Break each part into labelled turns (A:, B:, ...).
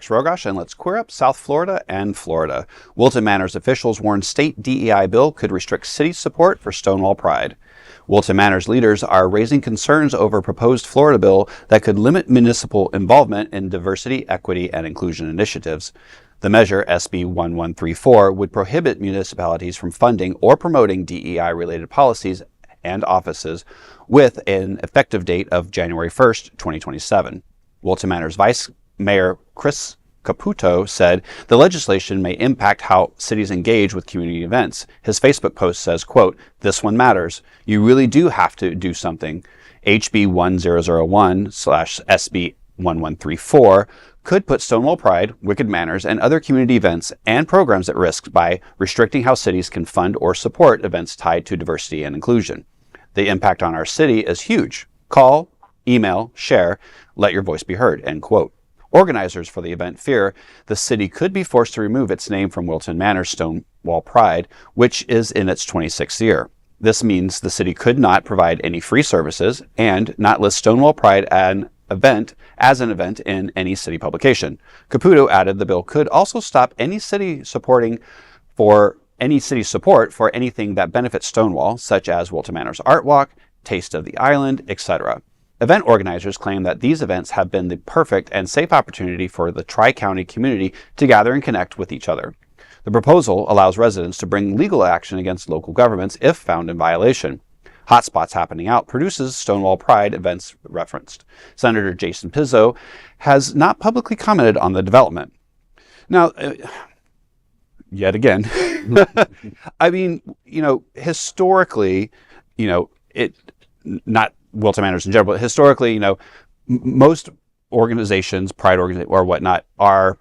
A: Rogosh, and let's queer up South Florida and Florida. Wilton Manors officials warn state DEI bill could restrict city support for Stonewall Pride. Wilton Manors leaders are raising concerns over proposed Florida bill that could limit municipal involvement in diversity, equity, and inclusion initiatives. The measure, SB 1134, would prohibit municipalities from funding or promoting DEI-related policies and offices with an effective date of January 1st, 2027. Wilton Manors Vice Mayor Chris Caputo said the legislation may impact how cities engage with community events. His Facebook post says, quote, "This one matters. You really do have to do something. HB 1001/SB 1134 could put Stonewall Pride, Wicked Manors, and other community events and programs at risk by restricting how cities can fund or support events tied to diversity and inclusion. The impact on our city is huge. Call, email, share, let your voice be heard," end quote. Organizers for the event fear the city could be forced to remove its name from Wilton Manors Stonewall Pride, which is in its 26th year. This means the city could not provide any free services and not list Stonewall Pride as an event in any city publication. Caputo added the bill could also stop any city support for anything that benefits Stonewall, such as Wilton Manors Art Walk, Taste of the Island, etc. Event organizers claim that these events have been the perfect and safe opportunity for the Tri-County community to gather and connect with each other. The proposal allows residents to bring legal action against local governments if found in violation. Hotspots Happening Out produces Stonewall Pride events referenced. Senator Jason Pizzo has not publicly commented on the development. Now, yet again, I mean, historically, not Wilton Manors in general, but historically, most organizations, pride organizations or whatnot, are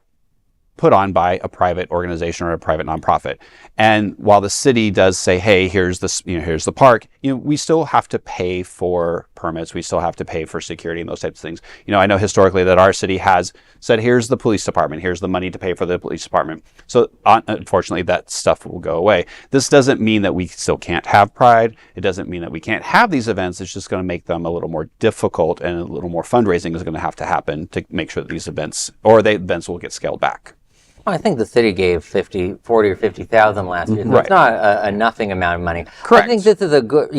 A: put on by a private organization or a private nonprofit. And while the city does say, "Hey, here's the park," we still have to pay for permits. We still have to pay for security and those types of things. I know historically that our city has said, "Here's the police department. Here's the money to pay for the police department." So unfortunately, that stuff will go away. This doesn't mean that we still can't have pride. It doesn't mean that we can't have these events. It's just going to make them a little more difficult, and a little more fundraising is going to have to happen to make sure that these events will get scaled back.
B: Well, I think the city gave 40 or 50,000 last year. So
A: Right.
B: It's not a nothing amount of money.
A: Correct.
B: I think this is a good,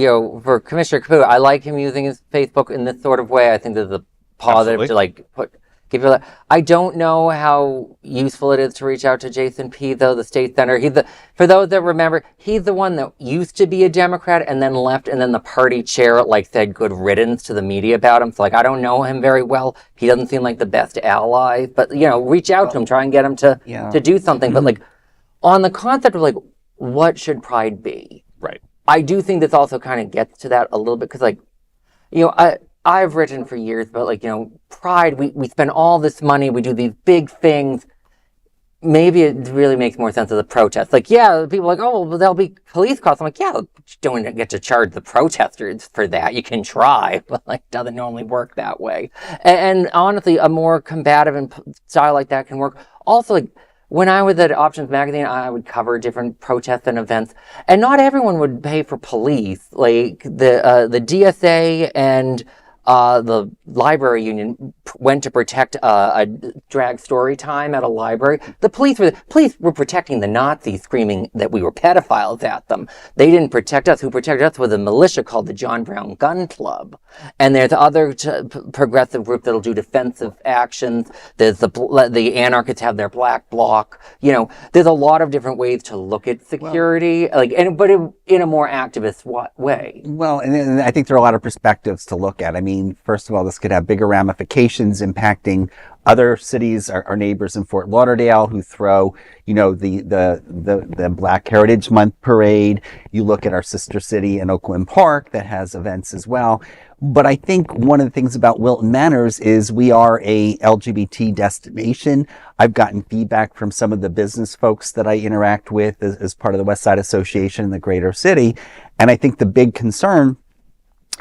B: for Commissioner Caputo, I like him using his Facebook in this sort of way. I think this is a positive
A: Absolutely.
B: to give you that. I don't know how useful it is to reach out to Jason Pizzo, the state senator. For those that remember, he's the one that used to be a Democrat and then left, and then the party chair said good riddance to the media about him. So I don't know him very well. He doesn't seem like the best ally, but reach out to him, try and get him to do something. But on the concept of what should Pride be?
A: Right.
B: I do think this also kind of gets to that a little bit because I've written for years about Pride, we spend all this money, we do these big things. Maybe it really makes more sense as a protest. People are oh, well, there'll be police costs. I'm yeah, you don't get to charge the protesters for that. You can try, but doesn't normally work that way. And honestly, a more combative style like that can work. Also, when I was at Options Magazine, I would cover different protests and events, and not everyone would pay for police. The DSA and the library union went to protect a drag story time at a library. The police were protecting the Nazis, screaming that we were pedophiles at them. They didn't protect us. Who protected us was a militia called the John Brown Gun Club. And there's other progressive groups that'll do defensive actions. There's the anarchists have their black bloc. There's a lot of different ways to look at security, but in a more activist way.
C: Well, and I think there are a lot of perspectives to look at. I mean, first of all, this could have bigger ramifications impacting other cities, our neighbors in Fort Lauderdale who throw, the Black Heritage Month parade. You look at our sister city in Oakland Park that has events as well. But I think one of the things about Wilton Manors is we are a LGBT destination. I've gotten feedback from some of the business folks that I interact with as part of the West Side Association in the greater city. And I think the big concern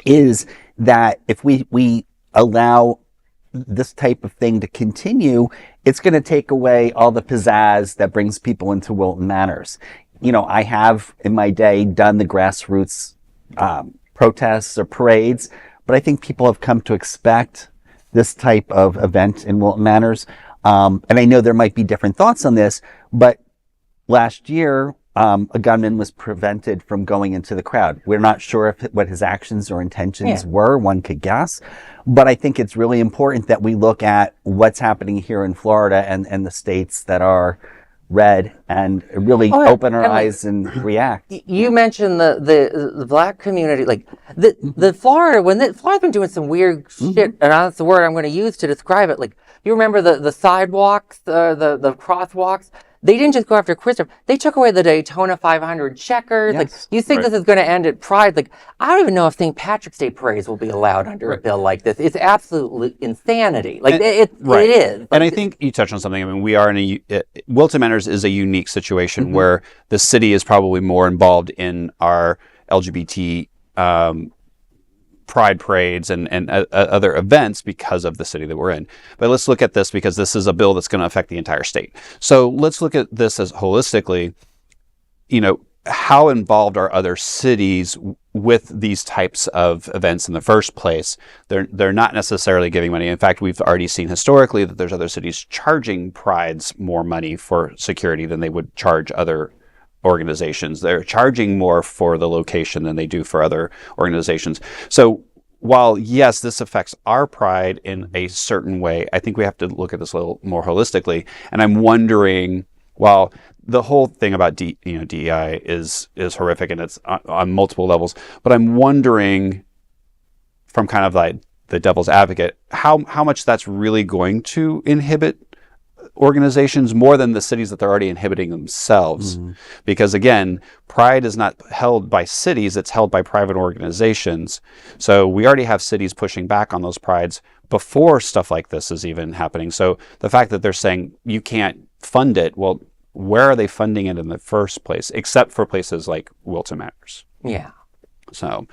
C: is that if we allow this type of thing to continue, it's going to take away all the pizzazz that brings people into Wilton Manors. I have in my day done the grassroots protests or parades, but I think people have come to expect this type of event in Wilton Manors. And I know there might be different thoughts on this, but last year, a gunman was prevented from going into the crowd. We're not sure what his actions or intentions were. One could guess. But I think it's really important that we look at what's happening here in Florida and the states that are red and really open our eyes and react.
B: You mentioned the black community, like the Florida, Florida's been doing some weird shit, and that's the word I'm going to use to describe it. Like, you remember the sidewalks, the crosswalks? They didn't just go after Christopher. They took away the Daytona 500 checkers. Like, you think this is going to end at Pride? Like, I don't even know if St. Patrick's Day parades will be allowed under a bill like this. It's absolutely insanity. Like, it is.
A: And I think you touched on something. I mean, we are in Wilton Manors is a unique situation where the city is probably more involved in our LGBT pride parades and other events because of the city that we're in. But let's look at this because this is a bill that's going to affect the entire state. So let's look at this as holistically, how involved are other cities with these types of events in the first place? They're not necessarily giving money. In fact, we've already seen historically that there's other cities charging prides more money for security than they would charge other organizations. They're charging more for the location than they do for other organizations. So while, yes, this affects our pride in a certain way, I think we have to look at this a little more holistically. And I'm wondering, while the whole thing about DEI is horrific and it's on multiple levels, but I'm wondering, from kind of like the devil's advocate, how much that's really going to inhibit organizations more than the cities that they're already inhibiting themselves. Because again, pride is not held by cities, it's held by private organizations. So we already have cities pushing back on those prides before stuff like this is even happening. So the fact that they're saying you can't fund it, well, where are they funding it in the first place, except for places like Wilton Manors?
B: Yeah.
A: So,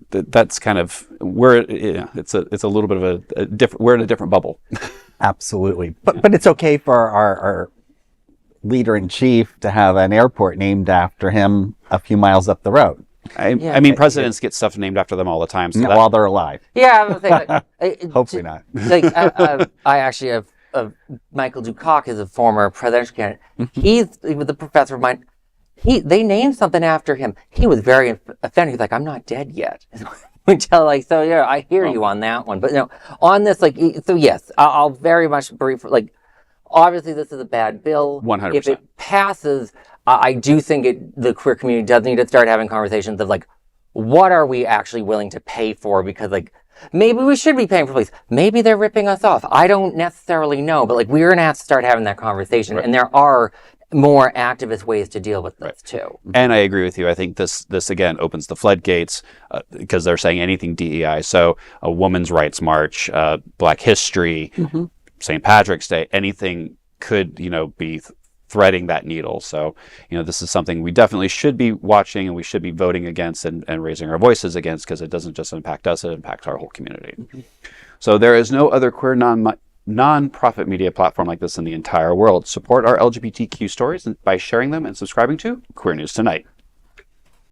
A: that's kind of where it's a little bit of a different. We're in a different bubble.
C: Absolutely, but it's okay for our leader in chief to have an airport named after him a few miles up the road.
A: I mean, presidents get stuff named after them all the time. So
C: while they're alive.
B: Yeah, I was saying,
C: hopefully not.
B: Like, I actually have Michael Dukakis is a former presidential candidate. He was a professor of mine. They named something after him. He was very offended. He's like, "I'm not dead yet." So yeah, I hear you on that one. But on this, so yes, I'll very much brief. Like, obviously, this is a bad bill.
A: 100%.
B: If it passes, I do think the queer community does need to start having conversations of like, what are we actually willing to pay for? Because maybe we should be paying for police. Maybe they're ripping us off. I don't necessarily know, but we're gonna have to start having that conversation. Right. And there are more activist ways to deal with this too.
A: And I agree with you. I think this again opens the floodgates because they're saying anything DEI. So a women's rights march, Black History, St. Patrick's Day, anything could be threading that needle. So this is something we definitely should be watching and we should be voting against and raising our voices against, because it doesn't just impact us, it impacts our whole community. So there is no other queer non-profit media platform like this in the entire world. Support our LGBTQ stories by sharing them and subscribing to Queer News Tonight.